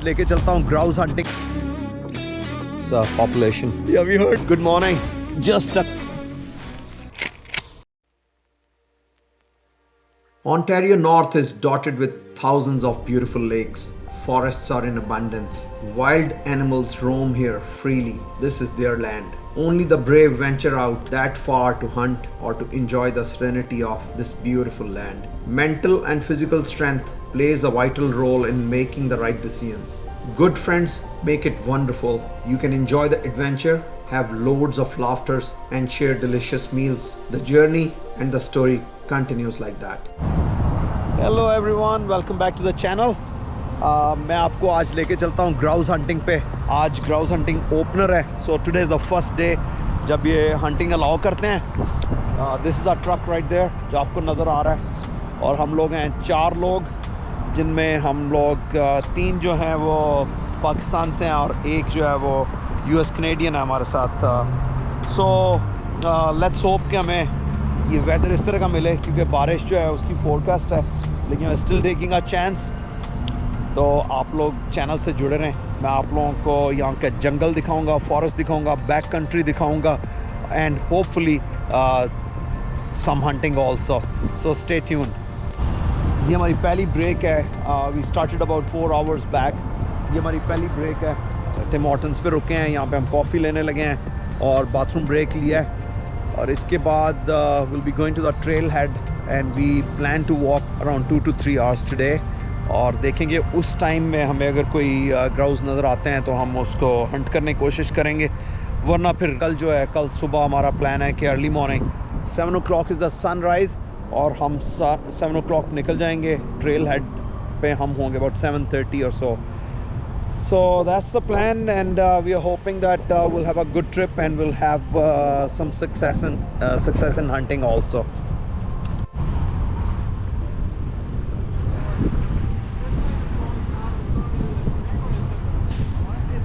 लेके चलता हूँ grouse hunting population. Yeah, we heard. Good morning. Ontario North is dotted with thousands of beautiful lakes. Forests are in abundance. Wild animals roam here freely. This is their land. Only the brave venture out that far to hunt or to enjoy the serenity of this beautiful land. Mental and physical strength plays a vital role in making the right decisions. Good friends make it wonderful. You can enjoy the adventure, have loads of laughters and share delicious meals. The journey and the story continues like that. Hello everyone, welcome back to the channel. मैं आपको आज लेके चलता हूँ grouse hunting पे. आज grouse hunting opener है. So today is the first day जब ये हंटिंग अलाउ करते हैं. This is a truck right there जो आपको नज़र आ रहा है. और हम लोग हैं 4 लोग, जिनमें हम लोग 3 जो हैं वो पाकिस्तान से हैं और एक जो है वो US कैनेडियन है हमारे साथ. सो लेट्स होप कि हमें ये वेदर इस तरह का मिले, क्योंकि बारिश जो है उसकी फोरकास्ट है. लेकिन I still taking a chance. तो आप लोग चैनल से जुड़े रहें. मैं आप लोगों को यहाँ का जंगल दिखाऊंगा, फॉरेस्ट दिखाऊंगा, बैक कंट्री दिखाऊंगा and hopefully some hunting also. So stay tuned. ये हमारी पहली ब्रेक है. We started about 4 hours back. ये हमारी पहली ब्रेक है. टिम हॉर्टन्स पे रुके हैं. यहाँ पे हम कॉफ़ी लेने लगे हैं और बाथरूम ब्रेक लिया है. और इसके बाद will be going to the trail head and we plan to walk around 2 to 3 hours today. और देखेंगे उस टाइम में हमें अगर कोई ग्राउस नज़र आते हैं तो हम उसको हंट करने की कोशिश करेंगे. वरना फिर कल जो है, कल सुबह हमारा प्लान है कि early morning 7 o'clock is the sunrise और हम 7 o'clock निकल जाएंगे. ट्रेल हेड पे हम होंगे about 7:30 or so. So that's the plan and we are hoping that we'll have a good trip and we'll have some success in hunting also.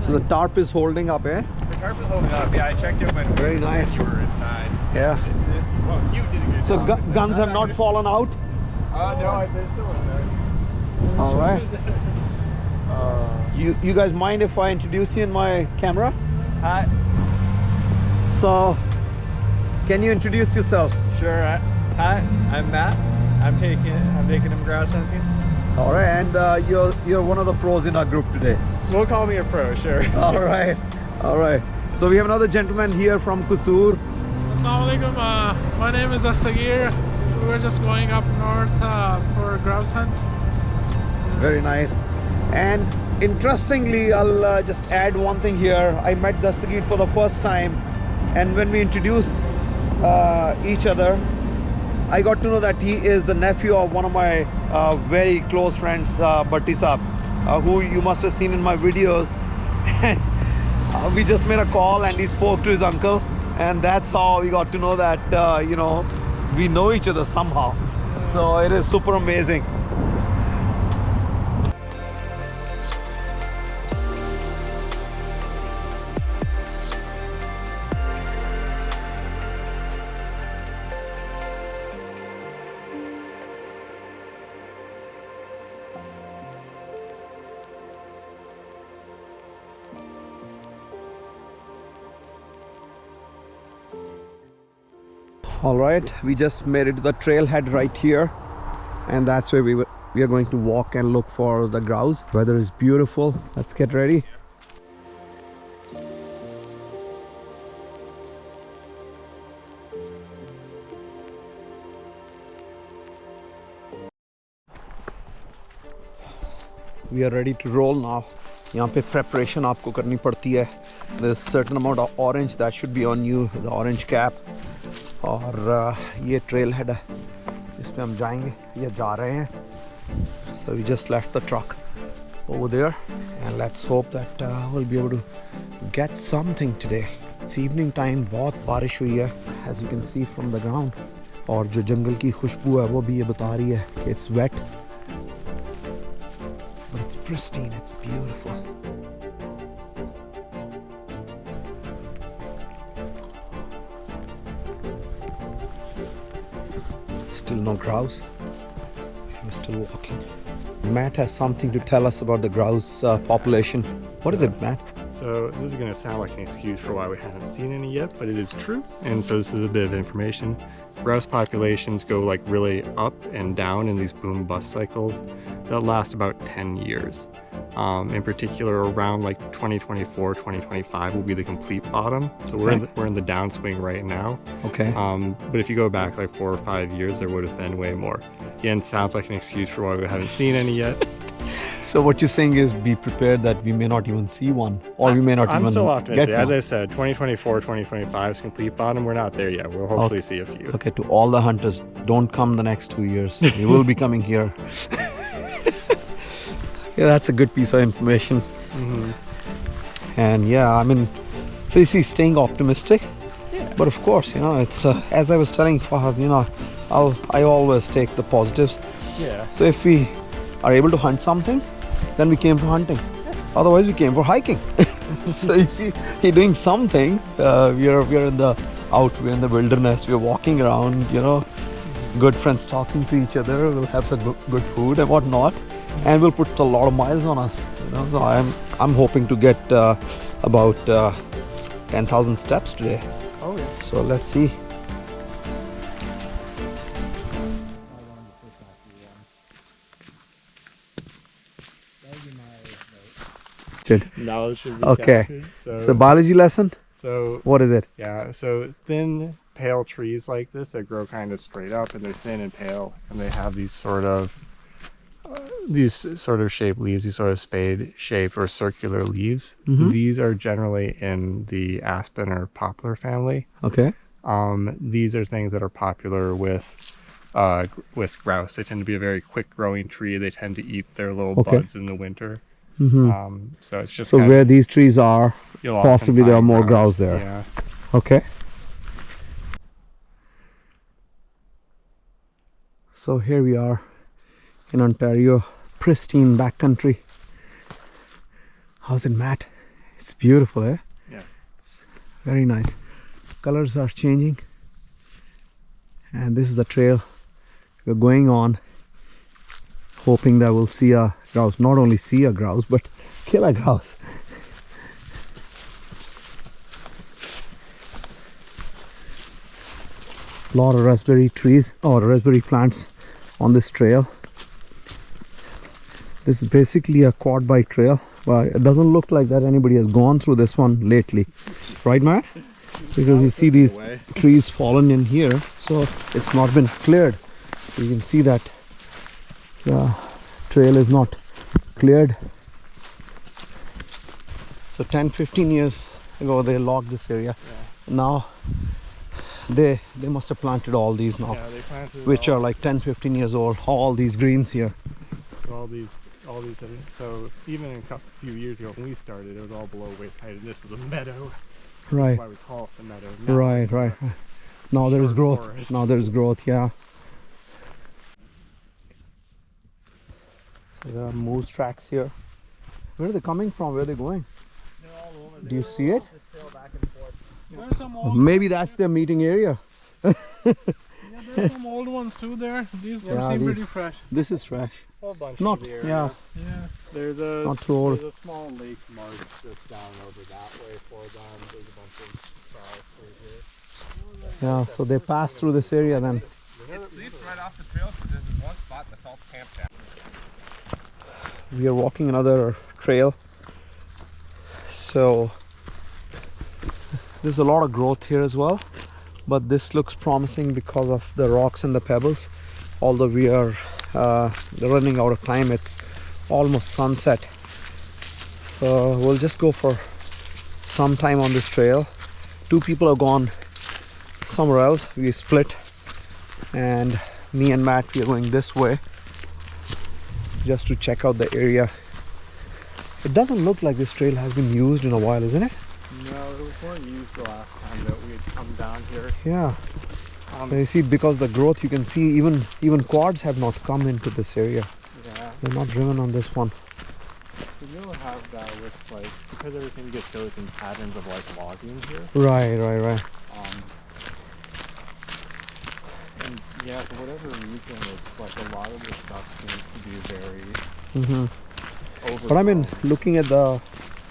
So the tarp is holding up, eh? The tarp is holding up. Yeah, I checked it when Very nice. you were inside. Yeah. Well, you did a good So job. guns have not fallen out? No, there's still one there. All right. You guys mind if I introduce you in my camera? Hi. So, can you introduce yourself? Sure. Hi, I'm Matt. I'm taking him grouse hunting. All right, and you're one of the pros in our group today. We'll call me a pro, sure. All right. So we have another gentleman here from Kusur. Assalamu alaikum. My name is Astagir. We're just going up north for a grouse hunt. Very nice. And interestingly, I'll just add one thing here. I met Dastagir for the first time, and when we introduced each other, I got to know that he is the nephew of one of my very close friends, Bhatti Saab, who you must have seen in my videos. We just made a call and he spoke to his uncle, and that's how we got to know that we know each other somehow. So it is super amazing. All right, we just made it to the trailhead right here, and that's where we are going to walk and look for the grouse. Weather is beautiful. Let's get ready. We are ready to roll now. यहाँ पे preparation आपको करनी पड़ती है. There's certain amount of orange that should be on you, the orange cap. और ये trail head है इस पे हम जाएंगे या जा रहे हैं. So we just left the truck over there and let's hope that we'll be able to get something today. It's evening time. बहुत बारिश हुई है as you can see from the ground. और जो जंगल की खुशबू है वो भी ये बता रही है कि it's wet. But it's pristine, it's beautiful. Still no grouse. We're still walking. Matt has something to tell us about the grouse population. What is it, Matt? So this is going to sound like an excuse for why we haven't seen any yet, but it is true. And so this is a bit of information. Grouse populations go like really up and down in these boom bust cycles that last about 10 years. In particular, around like 2024, 2025 will be the complete bottom. So we're in the downswing right now. Okay. But if you go back like 4 or 5 years, there would have been way more. Again, sounds like an excuse for why we haven't seen any yet. So what you're saying is be prepared that we may not even see one, or we may not I'm even still optimistic. get As one. I said, 2024, 2025 is complete bottom. We're not there yet. We'll hopefully see a few. Okay, to all the hunters, don't come the next 2 years. You will be coming here. Yeah, that's a good piece of information. And yeah, I mean, so you see, staying optimistic. Yeah. But of course, you know, it's as I was telling Fahad, you know, I always take the positives. Yeah. So if we are able to hunt something, then we came for hunting. Otherwise, we came for hiking. So you see, you're doing something. We're in the wilderness. We're walking around. You know, good friends talking to each other. We'll have some good food and whatnot, and we'll put a lot of miles on us. You know, so I'm hoping to get about 10,000 steps today. Oh yeah. So let's see. Now it should be Okay. captured. So biology lesson. So What is it? yeah, so thin, pale trees like this that grow kind of straight up, and they're thin and pale, and they have these sort of shaped leaves, these sort of spade shape or circular leaves. These are generally in the aspen or poplar family. Okay. These are things that are popular with grouse. They tend to be a very quick growing tree. They tend to eat their little buds in the winter. So it's just So kind where of, these trees are, you'll often possibly there are find more grouse there. Yeah. Okay. So here we are in Ontario, pristine backcountry. How's it, Matt? It's beautiful, eh? Yeah. Very nice. Colors are changing. And this is the trail we're going on, hoping that we'll see a grouse. Not only see a grouse, but kill a grouse. A lot of raspberry trees or raspberry plants on this trail. This is basically a quad bike trail, but it doesn't look like that anybody has gone through this one lately, right, Matt? Because you see these trees fallen in here, so it's not been cleared. So you can see that the trail is not cleared. So 10-15 years ago they logged this area. Now they must have planted all these now, Yeah, they planted which are like 10-15 years old. All these greens here. all these things. So even in a few years ago when we started, it was all below waist height, and this was a meadow. Right. That's why we call it the meadow. Now Right. Now there's short growth. forest. Now there's growth, yeah. So there are moose tracks here. Where are they coming from? Where are they going? They're all over. Do you see it? There's some old. Maybe that's their meeting area. Yeah, there's some old ones too there. These ones Yeah, seem these- pretty fresh. This is fresh. whole bunch Not, of the area. yeah. Yeah. There's a Not too old. There's a small lake marsh just down over that way for them. There's a bunch of forest here. Yeah, so they pass through this area then. It sleeps right off the trail because there's one spot that's all camped out. We are walking another trail. So there's a lot of growth here as well, but this looks promising because of the rocks and the pebbles. Although we are running out of time, it's almost sunset, so we'll just go for some time on this trail. Two people have gone somewhere else. We split, and me and Matt, we are going this way just to check out the area. It doesn't look like this trail has been used in a while, isn't it? No, it weren't used the last time that we had come down here. Yeah. So you see, because the growth, you can see even quads have not come into this area. Yeah. They're not driven on this one. We will have that with like, because everything gets built in patterns of like logging here. Right. And yeah, for whatever reason, it's like a lot of the stuff seems to be very But I mean, looking at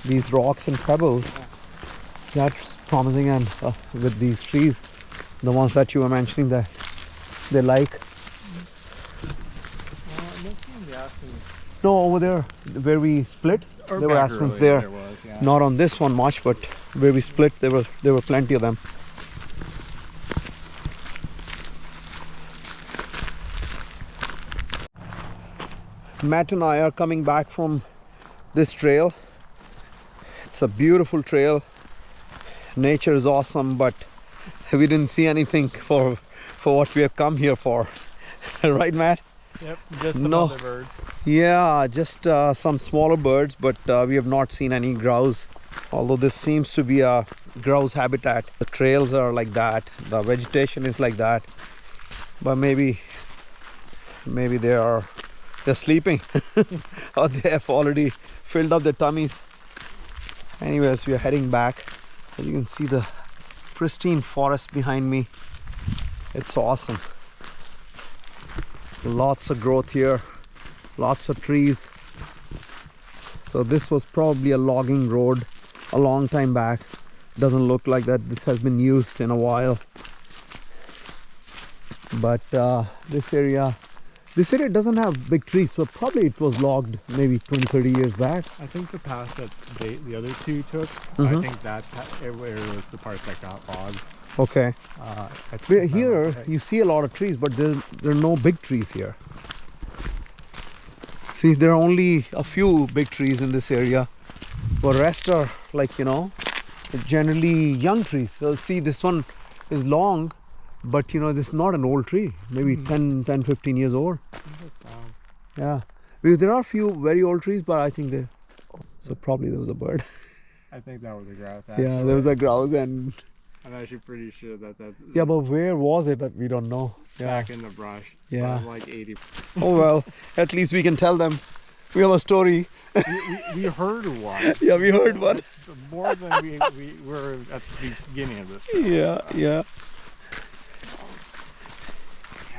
these rocks and pebbles, that's promising, and with these trees, the ones that you were mentioning that they like. No, over there where we split, there were aspens there. There was, yeah. Not on this one much, but where we split, there were plenty of them. Matt and I are coming back from this trail. It's a beautiful trail. Nature is awesome, but we didn't see anything for what we have come here for. Right, Matt? Yep, just some other birds. Yeah, just some smaller birds, but we have not seen any grouse. Although this seems to be a grouse habitat. The trails are like that, the vegetation is like that. But maybe they're sleeping or they have already filled up their tummies. Anyways, we are heading back. As you can see the pristine forest behind me. It's awesome. Lots of growth here, lots of trees. So this was probably a logging road a long time back. Doesn't look like that this has been used in a while. But this area doesn't have big trees, so probably it was logged maybe 20-30 years back. I think the path that the other two took, I think that's where was the parts that got logged. Okay. Here you see a lot of trees, but there are no big trees here. See, there are only a few big trees in this area, but rest are like, you know, generally young trees. So see, this one is long, but you know, this is not an old tree, maybe 10-15 years old. Yeah, because there are a few very old trees, but I think so probably there was a bird. I think that was a grouse. Actually. Yeah, there was a grouse, and I'm actually pretty sure that yeah, but where was it? We don't know. Back in the brush. Yeah. Like 80. Oh well, at least we can tell them. We have a story. we heard one. Yeah, we heard one. More than we were at the beginning of this. Yeah. Yeah,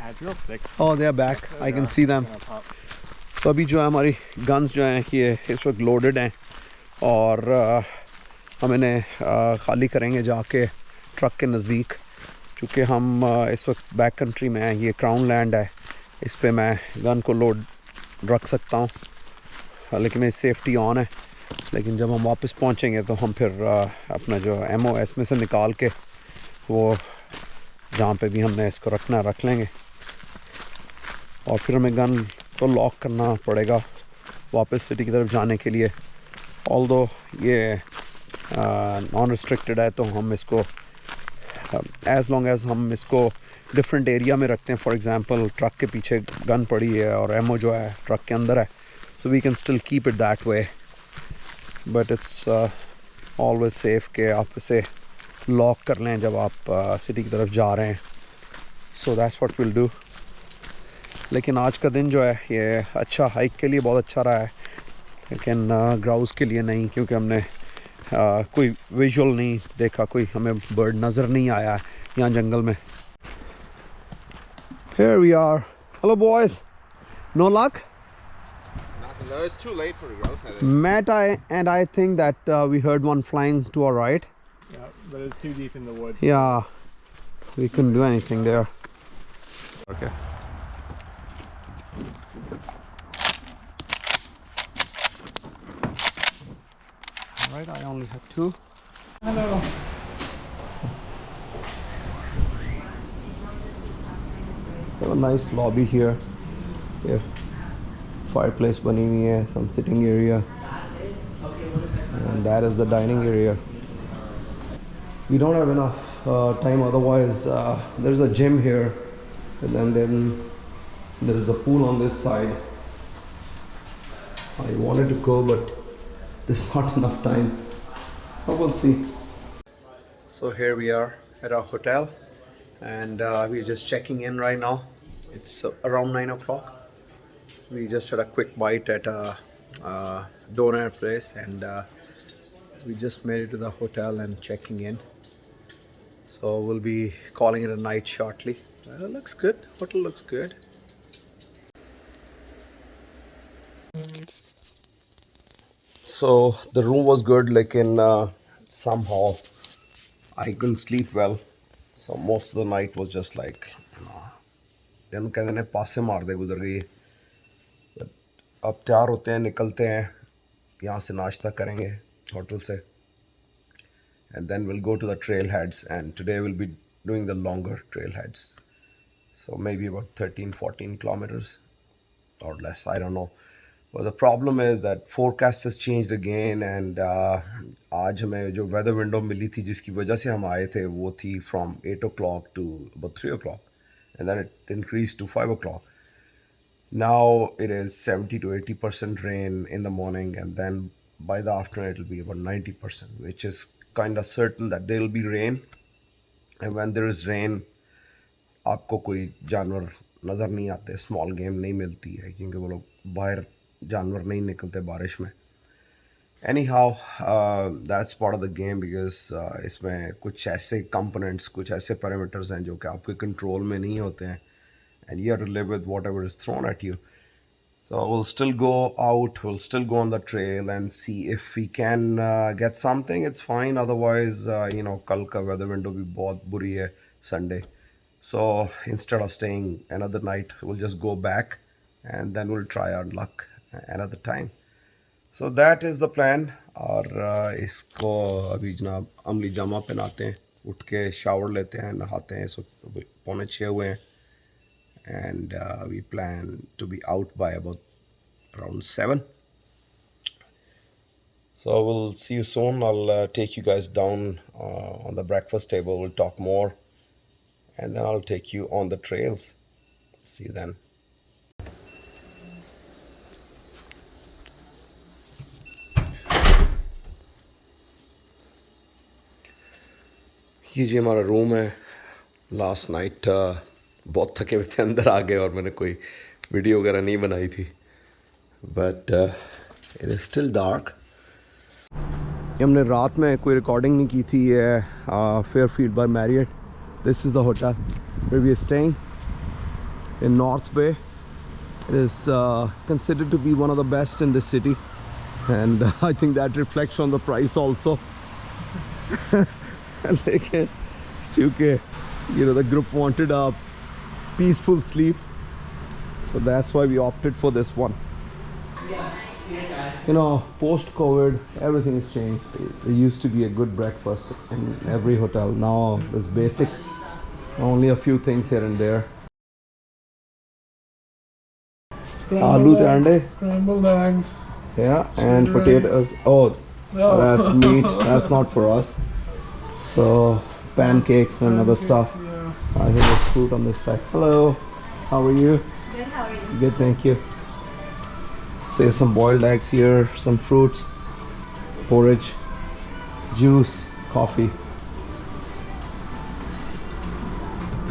it's real thick. Oh, they are back. I can see them. So अभी जो है हमारी guns जो हैं ये इस वक्त loaded हैं और हम इन्हें खाली करेंगे जाके ट्रक के नज़दीक, क्योंकि हम इस वक्त बैक कंट्री में हैं. ये क्राउन लैंड है, इस पे मैं गन को लोड रख सकता हूँ, लेकिन मेरी सेफ्टी ऑन है. लेकिन जब हम वापस पहुँचेंगे तो हम फिर अपना जो एमओ इसमें से निकाल के वो जहाँ पे भी हमने इसको रखना रख लेंगे. और फिर हमें गन तो लॉक करना पड़ेगा वापस सिटी की तरफ जाने के लिए. ऑल्दो ये नॉन रिस्ट्रिक्टेड है, तो हम इसको एज़ लॉन्ग एज़ हम इसको डिफरेंट एरिया में रखते हैं. फॉर एग्ज़ाम्पल ट्रक के पीछे गन पड़ी है और एमओ जो है ट्रक के अंदर है, so we can still keep it that way, but it's always safe कि आप इसे लॉक कर लें जब आप सिटी की तरफ जा रहे हैं. So that's what will do. लेकिन आज का दिन जो है ये अच्छा हाइक के लिए बहुत अच्छा रहा है, लेकिन ग्राउस के लिए नहीं, क्योंकि हमने कोई विजुअल नहीं देखा, कोई हमें बर्ड नज़र नहीं आया यहाँ जंगल में. Here we are. Hello boys. No luck? Nothing. No, it's too late for the grouse. I think. Matt and I think that we heard one flying to our right. Yeah, but it's too deep in the woods. Yeah, we couldn't do anything there. Okay. Alright, I only have two. Hello. We have a nice lobby here. Yeah, fireplace bani hui hai, some sitting area, and that is the dining area. We don't have enough time, otherwise there's a gym here, and then there is a pool on this side. I wanted to go, but there's not enough time. But we'll see. So here we are at our hotel, and we're just checking in right now. It's around 9 o'clock. We just had a quick bite at a doner place, and we just made it to the hotel and checking in. So we'll be calling it a night shortly. Looks good. Hotel looks good. So the room was good, like in somehow I couldn't sleep well. So most of the night was just like, दिन कहते ने पासे मार दे गुजर गई. अब तैयार होते हैं, निकलते हैं, यहाँ से नाश्ता करेंगे होटल से, and then we'll go to the trailheads, and today we'll be doing the longer trailheads, so maybe about 13-14 kilometers or less, I don't know. But the problem is that forecast has changed again, and आज हमें जो weather window मिली थी जिसकी वजह से हम आए थे वो थी from 8 o'clock to about 3 o'clock, and then it increased to 5 o'clock. Now it is 70 to 80% rain in the morning, and then by the afternoon it will be about 90%, which is kind of certain that there will be rain. And when there is rain, आपको कोई जानवर नज़र नहीं आते, small game नहीं मिलती है क्योंकि वो लोग बाहर जानवर नहीं निकलते बारिश में. Anyhow, that's part of the game because इसमें कुछ ऐसे components, कुछ ऐसे parameters हैं जो कि आपके कंट्रोल में नहीं होते हैं, and you have to live with whatever is thrown at you. So we'll still go out, we'll still go on the trail and see if we can get something. It's fine. Otherwise, कल का weather window भी बहुत बुरी है, Sunday. So instead of staying another night, we'll just go back and then we'll try our luck another time. So that is the plan. और इसको अभी जनाब अमली जामा पहनाते हैं, उठ के शावर लेते हैं, नहाते हैं. इस वक्त 5:45 हुए हैं, and we plan to be out by about around 7. So we'll see you soon. I'll take you guys down on the breakfast table. We'll talk more, and then I'll take you on the trails. See you then. ये जी हमारा room है. Last night बहुत थके हुए थे, अंदर आ गए और मैंने कोई वीडियो वगैरह नहीं बनाई थी, but it is still dark. हमने रात में कोई रिकॉर्डिंग नहीं की थी. Fairfield by Marriott. This is the hotel where we are staying in North Bay. It is considered to be one of the best in this city, and I think that reflects on the price also. लेकिन चूँकि the group wanted a peaceful sleep, so that's why we opted for this one. Post COVID everything has changed. There used to be a good breakfast in every hotel. Now it's basic, only a few things here and there. Aloo ande, Scrambled eggs. yeah, and potatoes. That's meat. That's not for us. So pancakes and other stuff. Yeah. I think there's fruit on this side. Hello, how are you? Good, how are you? Good, thank you. So there's some boiled eggs here, some fruits, porridge, juice, coffee.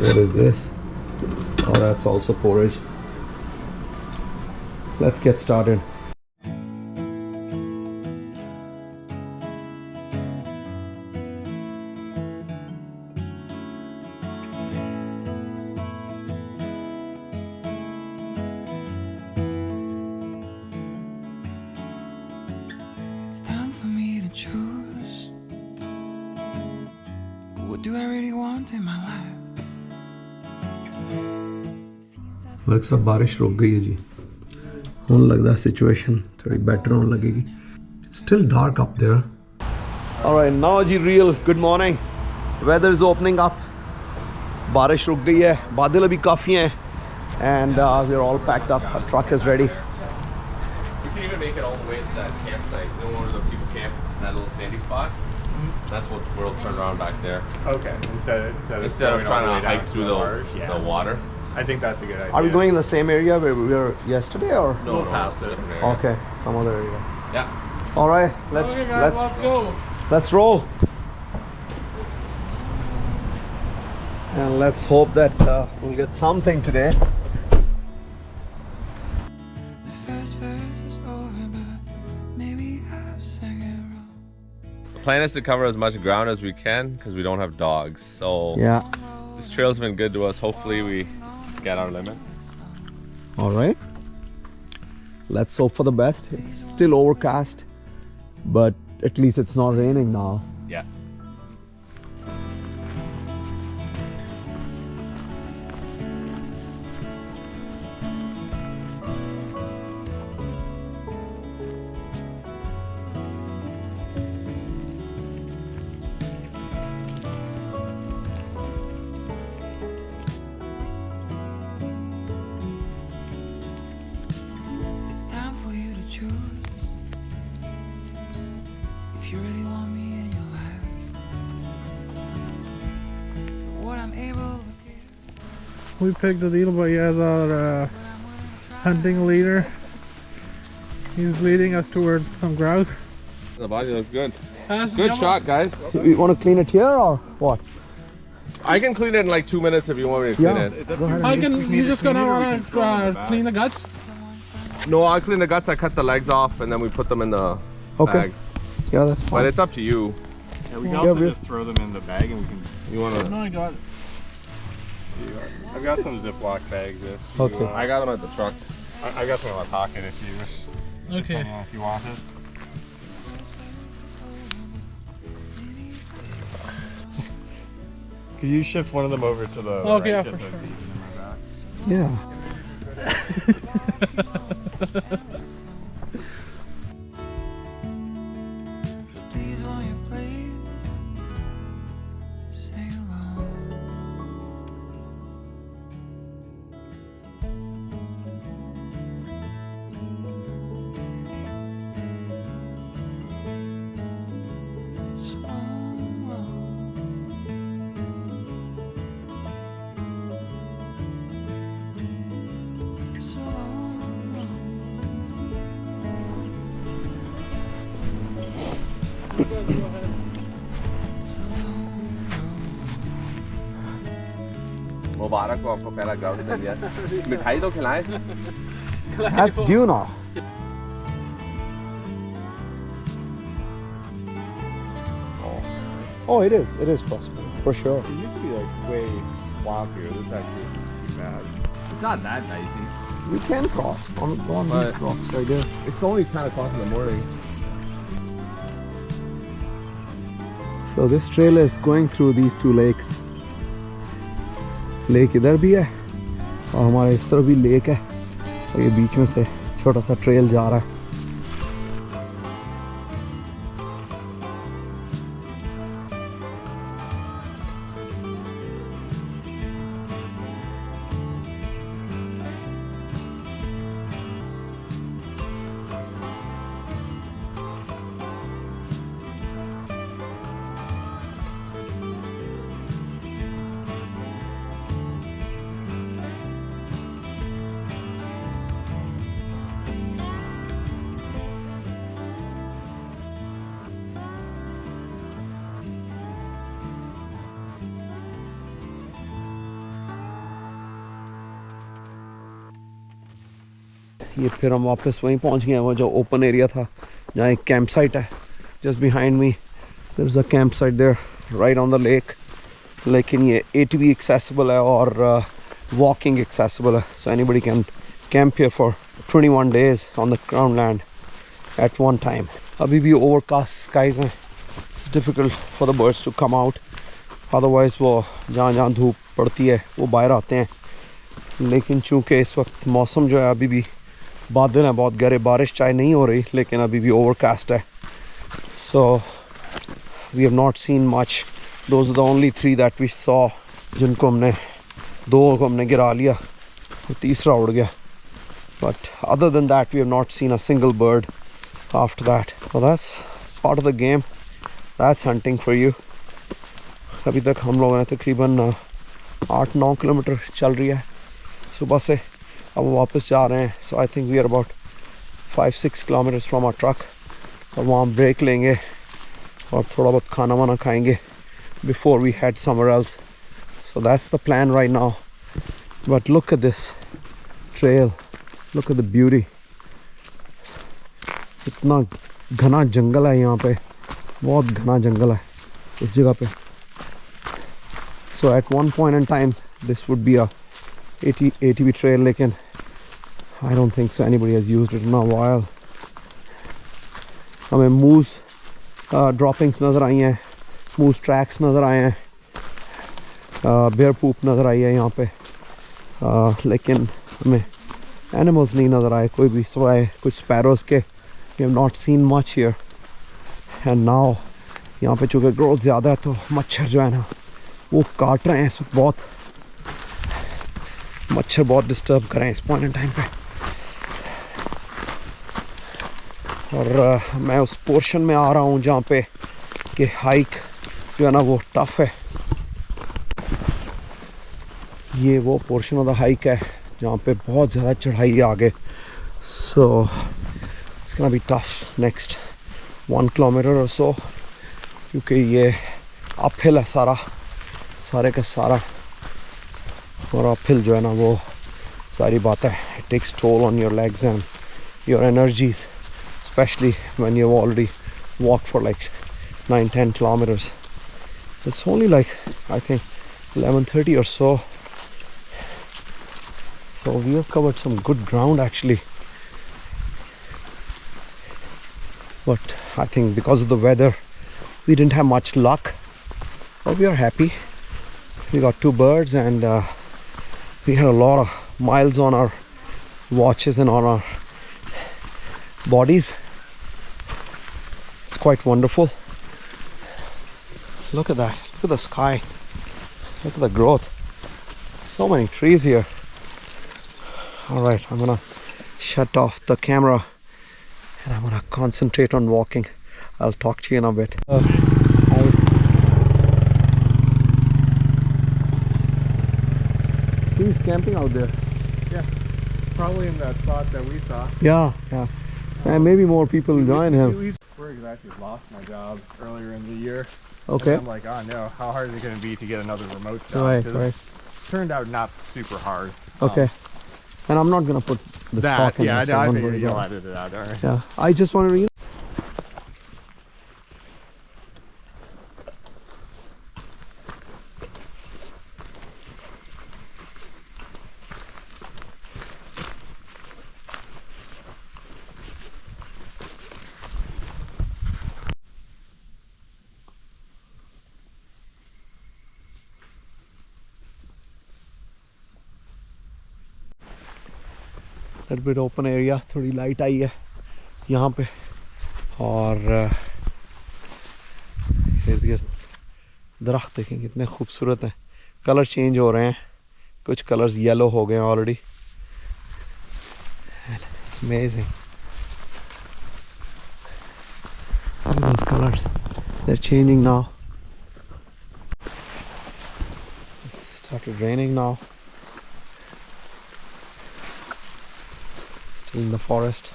What is this? Oh, that's also porridge. Let's get started. It's time for me to choose. What do I really want in my life? Malik साहब बारिश रुक गई है जी. होने लगता है situation थोड़ी better होने लगेगी. It's still dark up there. Alright, now ji real good morning. Weather is opening up. बारिश रुक गई है, बादल अभी काफ़ी हैं, and we're all packed up. Our truck is ready. We can even make it all the way to that campsite. Where the people camp, that little sandy spot. That's what we'll turn around back there. Okay, instead of Instead of trying to hike through the water. I think that's a good idea. Are we going in the same area where we were yesterday, or? No, past it. Okay, some other area. Yeah. All right, Okay, guys, let's go. let's roll. And let's hope that we'll get something today. The first verse is over, but maybe have second row. The plan is to cover as much ground as we can because we don't have dogs. So Yeah. this trail's been good to us. Hopefully we get our limit. All right. Let's hope for the best. It's still overcast, but at least it's not raining now. Yeah. It's time for you to choose if you really want me in your life. What I'm able to give. We picked the deal boy as our hunting leader. He's leading us towards some grouse. The body looks good. That's Good yummy. shot, guys. You want to clean it here or what? I can clean it in like 2 minutes if you want me to clean Yeah. it. Go ahead. I can. You just gonna wanna clean the guts? No, I'll clean the guts. I cut the legs off and then we put them in the Okay. bag. Yeah, that's But fine. it's up to you. Yeah, we can Yeah, also we- just throw them in the bag and we can. You wanna? No, I got it. I've got some Ziploc bags. If you, Okay. I got them at the truck. I got some in my pocket if you wish. Okay. If you want it. Could you shift one of them over to the Okay, yeah, right, just for so sure. it's even in my back? Yeah. Please, won't you please sing along? So मुबारक हो आपको पहला ground मिल गया। मिठाई तो खिलाएं। That's due now. Oh, it is. It is possible for sure. It used to be like way swampier. This actually isn't too bad. It's not that dicey. We can cross on But- these rocks right there. It's only 10 o'clock in the morning. So this trail is going through these two lakes. Lake इधर भी है और हमारे इस तरफ भी lake है और ये बीच में से छोटा सा ट्रेल जा रहा है. ये फिर हम वापस वहीं पहुंच गए हैं, वो जो ओपन एरिया था जहाँ एक कैंप साइट है. Just behind me there is a camp site there right on the lake. लेकिन ये ATV एक्सेसिबल है और वॉकिंग एक्सेसिबल है, so anybody can camp here for 21 days on the ground land at one time. अभी भी overcast skies हैं. It's difficult for the birds to come out, otherwise वो जहाँ जहाँ धूप पड़ती है वो बाहर आते हैं. लेकिन चूँकि इस वक्त मौसम जो है अभी भी बादल हैं बहुत गहरे, बारिश चाहे नहीं हो रही लेकिन अभी भी ओवरकास्ट है. So we have not seen much. Those are the only 3 that we saw, जिनको हमने 2 को हमने गिरा लिया, तीसरा उड़ गया. But other than that we have not seen a single bird after that. So that's part of the game, that's hunting for you. अभी तक हम लोगों ने तकरीबन 8-9 किलोमीटर चल रही है सुबह से. अब वापस जा रहे हैं. So I think we are about 5-6 kilometres from our truck. और वहाँ ब्रेक लेंगे और थोड़ा बहुत खाना वाना खाएंगे before we head somewhere else. So that's the plan right now. But look at this trail, look at the beauty. इतना घना जंगल है यहाँ पे, बहुत घना जंगल है इस जगह पे. So at one point in time this would be a ATV trail, लेकिन I don't think so anybody has used it in a while. हमें मूस ड्रॉपिंग्स नज़र आई हैं, मूस ट्रैक्स नज़र आए हैं, बेयर पूप नज़र आई है यहाँ पे, लेकिन हमें एनिमल्स नहीं नज़र आए कोई भी, सिवाय कुछ स्पैरोज़ के. We have not seen much here. And now यहाँ पे चूँकि ग्रोथ ज़्यादा है तो मच्छर जो है ना वो काट रहे हैं इस वक्त. बहुत मच्छर बहुत डिस्टर्ब कर रहे हैं इस पॉइंट इन टाइम पे. और मैं उस पोर्शन में आ रहा हूँ जहाँ पे कि हाइक जो है ना वो टफ़ है. ये वो पोर्शन ऑफ द हाइक है जहाँ पे बहुत ज़्यादा चढ़ाई है आगे. So it's gonna be tough next 1 kilometre और सो, क्योंकि ये अपहिल है सारे का सारा. और अपहिल जो है ना वो सारी बात है, it takes toll on your legs and your energies, especially when you've already walked for like 9-10 kilometers. It's only like I think 11:30 or so. So we have covered some good ground actually. But I think because of the weather we didn't have much luck. But we are happy. We got 2 birds and we had a lot of miles on our watches and on our bodies. It's quite wonderful. Look at that. Look at the sky. Look at the growth. So many trees here. Alright, I'm gonna shut off the camera and I'm gonna concentrate on walking. I'll talk to you in a bit. He's camping out there. Yeah, probably in that spot that we saw. Yeah. And maybe more people join him. We've actually lost my job earlier in the year. Okay. And I'm like, oh no, how hard is it going to be to get another remote job? Right. Turned out not super hard. Okay. And I'm not gonna put the stock in Yeah, this, so I don't figured worry you'll about it. edit it out, alright. Yeah, I just wanted to. little bit open area, थोड़ी light आई है यहाँ पे. और इर्द गिर्द दरख्त देखें कितने खूबसूरत हैं. कलर चेंज हो रहे हैं, कुछ कलर्स येलो हो गए हैं already. It's amazing. Look at those colors. They're changing now. It started raining now. Still in the forest.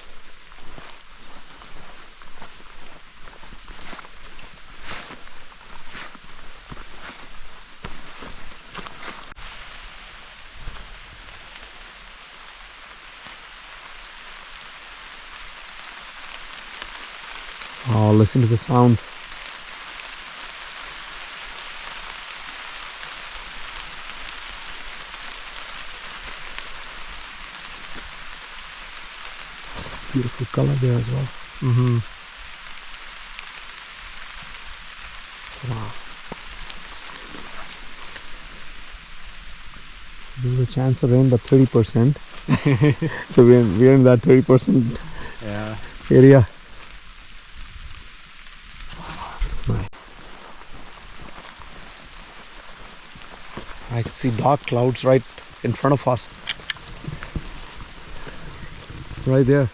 Oh, listen to the sounds. Beautiful color there as well. Wow. So there's a chance of rain, but 30%. So we're in that 30% area. That's nice. I can see dark clouds right in front of us. Right there.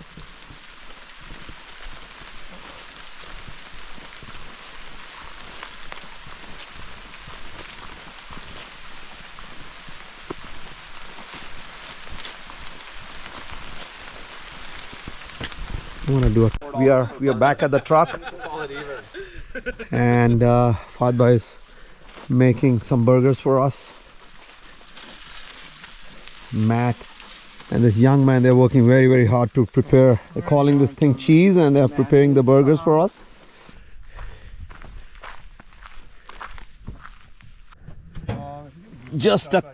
I want to do it. We are back at the truck, and Fadba is making some burgers for us. Matt and this young man, they're working very, very hard to prepare. They're calling this thing cheese, and they're preparing the burgers for us. Just a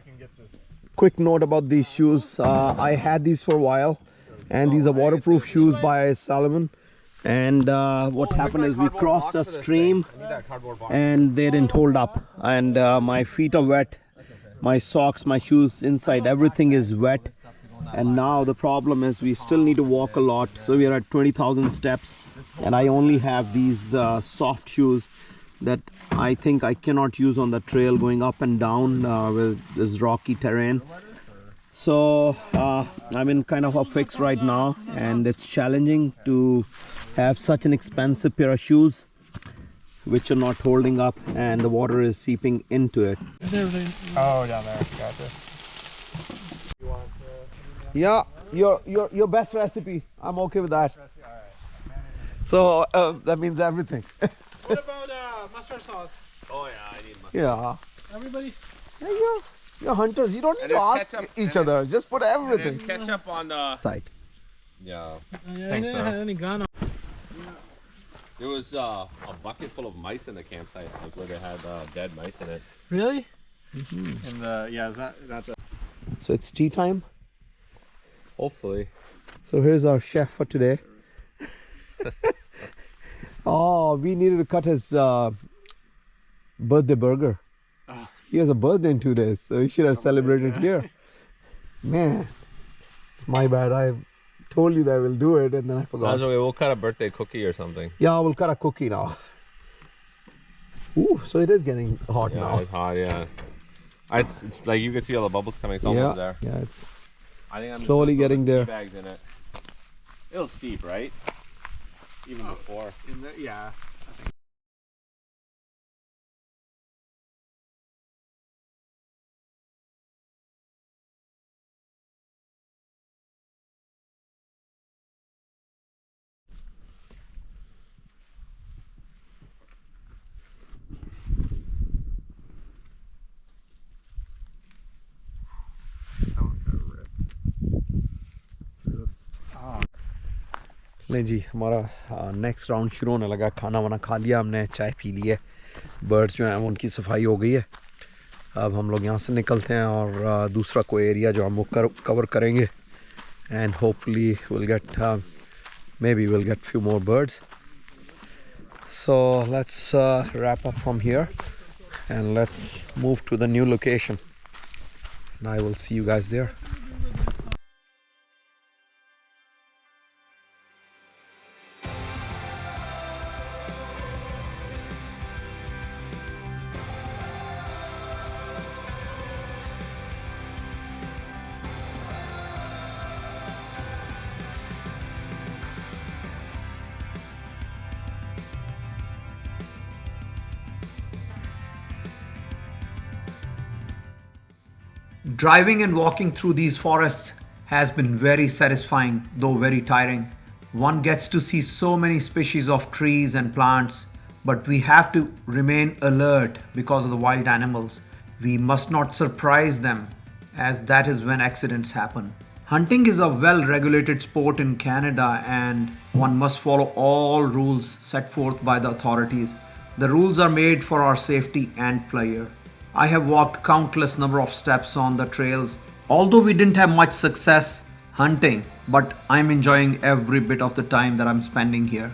quick note about these shoes. I had these for a while, and these are waterproof shoes by Salomon. And what happened is we crossed a stream and they didn't hold up, and my feet are wet, my socks, my shoes, inside everything is wet. And now the problem is we still need to walk a lot, so we are at 20,000 steps and I only have these soft shoes that I think I cannot use on the trail going up and down with this rocky terrain. So I'm in kind of a fix right now, and it's challenging to have such an expensive pair of shoes which are not holding up and the water is seeping into it. Oh, down there. Gotcha. Yeah, your best recipe. I'm okay with that. So that means everything. What about mustard sauce? Oh yeah, I need mustard. Yeah. Everybody? Yeah, you're hunters. You don't need to ask each other. Just put everything. There's ketchup on the Side. yeah. I didn't have any gun on. There was a bucket full of mice in the campsite, like where they had dead mice in it. Really? And is that the So it's tea time. Hopefully. So here's our chef for today. Oh, we needed to cut his birthday burger. He has a birthday in 2 days, so we should have celebrated here. Man, it's my bad. I told you that I will do it and then I forgot. That's okay, we'll cut a birthday cookie or something. Yeah, we'll cut a cookie now. Ooh, so it is getting hot Yeah, now. it's hot, yeah. It's like you can see all the bubbles coming. It's almost there. Yeah, it's I think I'm just slowly gonna throw getting the there. tea bags in it. It'll steep, right? Even before. yeah. लें जी हमारा next round शुरू होने लगा खाना वाना खा लिया हमने चाय पी ली है बर्ड्स जो हैं उनकी सफाई हो गई है अब हम लोग यहाँ से निकलते हैं और दूसरा कोई एरिया जो हम वो कवर करेंगे and hopefully will get maybe we'll get few more birds so let's wrap up from here and let's move to the new location and I will see you guys there. Driving and walking through these forests has been very satisfying, though very tiring. One gets to see so many species of trees and plants, but we have to remain alert because of the wild animals. We must not surprise them, as that is when accidents happen. Hunting is a well-regulated sport in Canada and one must follow all rules set forth by the authorities. The rules are made for our safety and pleasure. I have walked countless number of steps on the trails. Although we didn't have much success hunting, but I'm enjoying every bit of the time that I'm spending here.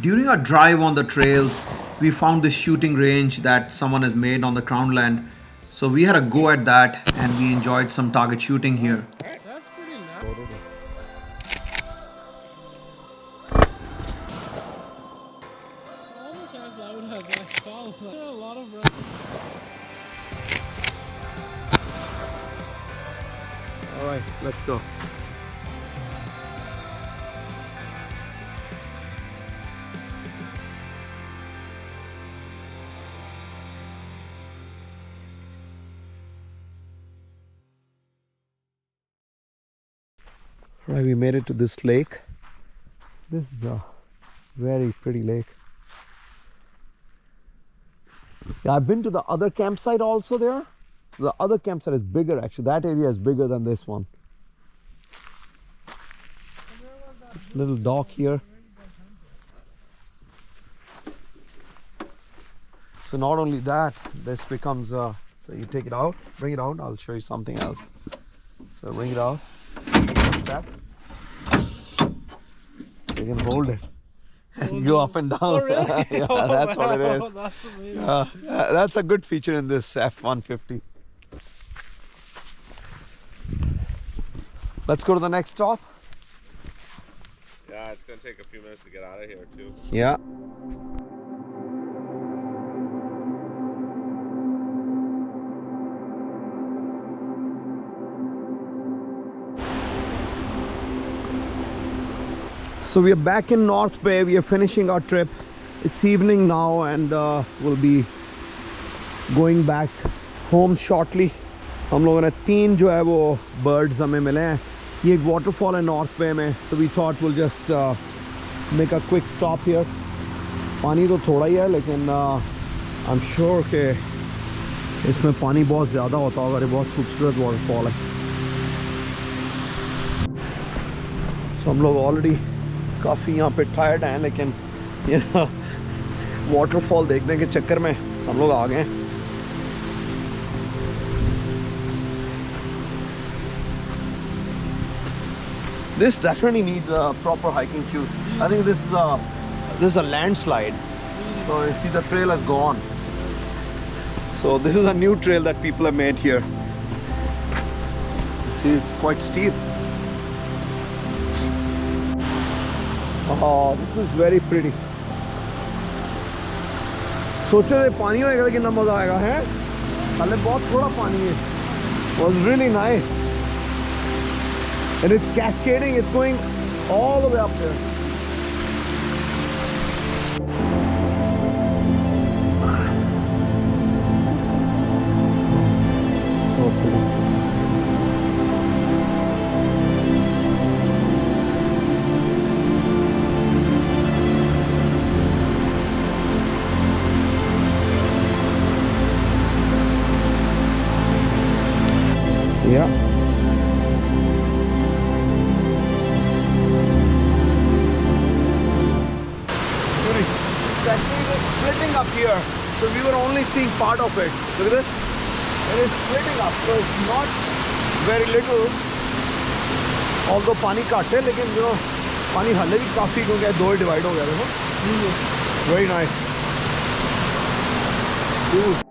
During our drive on the trails, we found this shooting range that someone has made on the Crown land. So we had a go at that and we enjoyed some target shooting here. That's pretty loud. Almost as loud as that call. There are a lot of All right, let's go. Right, we made it to this lake. This is a very pretty lake. Yeah, I've been to the other campsite also there. So the other campsite is bigger actually. That area is bigger than this one. Little dock here. So not only that, this becomes so you take it out, bring it out. I'll show you something else. So bring it out. Step. You can hold it and go up and down. Oh, really? Yeah, Oh, that's what it wow, is. That's amazing. That's a good feature in this F-150. Let's go to the next stop. Yeah, it's gonna take a few minutes to get out of here too. Yeah. So we are back in North Bay. We are finishing our trip. It's evening now and we'll be going back home shortly. हम लोगों ने 3 जो है वो birds हमें मिले हैं. ये एक waterfall है North Bay में. So we thought we'll just make a quick stop here. पानी तो थोड़ा ही है लेकिन I'm sure कि इसमें पानी बहुत ज़्यादा होता होगा. ये बहुत खूबसूरत waterfall है. So हम लोग already काफ़ी यहाँ पे टायर्ड हैं लेकिन ये वाटरफॉल देखने के चक्कर में हम लोग आ गए. This definitely needs proper hiking shoes. I think this is a landslide. So you see the trail has gone. So this is a new trail that people have made here. See, it's quite steep. Oh, this is very pretty. सोचो ये पानी होएगा तो कितना मजा आएगा है. हाले बहुत थोड़ा पानी है. Was really nice. And it's cascading. It's going all the way up there. So pretty. Yeah. It's actually splitting up here. So we were only seeing part of it. Look at this. It is splitting up. So it's not very little. Although पानी cut है लेकिन you know पानी हले भी काफी क्योंकि दो ही divide हो गया देखो. Very nice. Dude.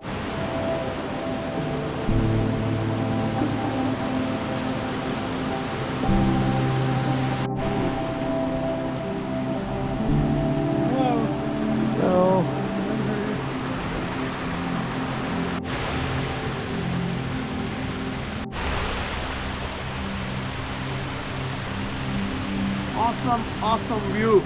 Awesome view.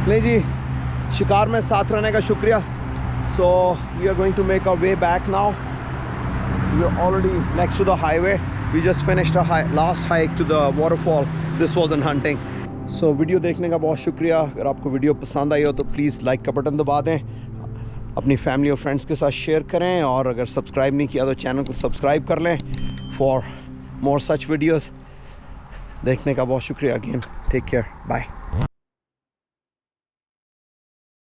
ले जी, शिकार में साथ रहने का शुक्रिया. So we are going to make our way back now. We are already next to the highway. We just finished our last hike to the waterfall. This wasn't hunting. So video देखने का बहुत शुक्रिया. अगर आपको video पसंद आई हो तो please like का बटन दबा दें, अपनी फैमिली और फ्रेंड्स के साथ शेयर करें, और अगर सब्सक्राइब नहीं किया तो चैनल को सब्सक्राइब कर लें फॉर मोर सच वीडियोस. देखने का बहुत शुक्रिया अगेन. Take care. बाय.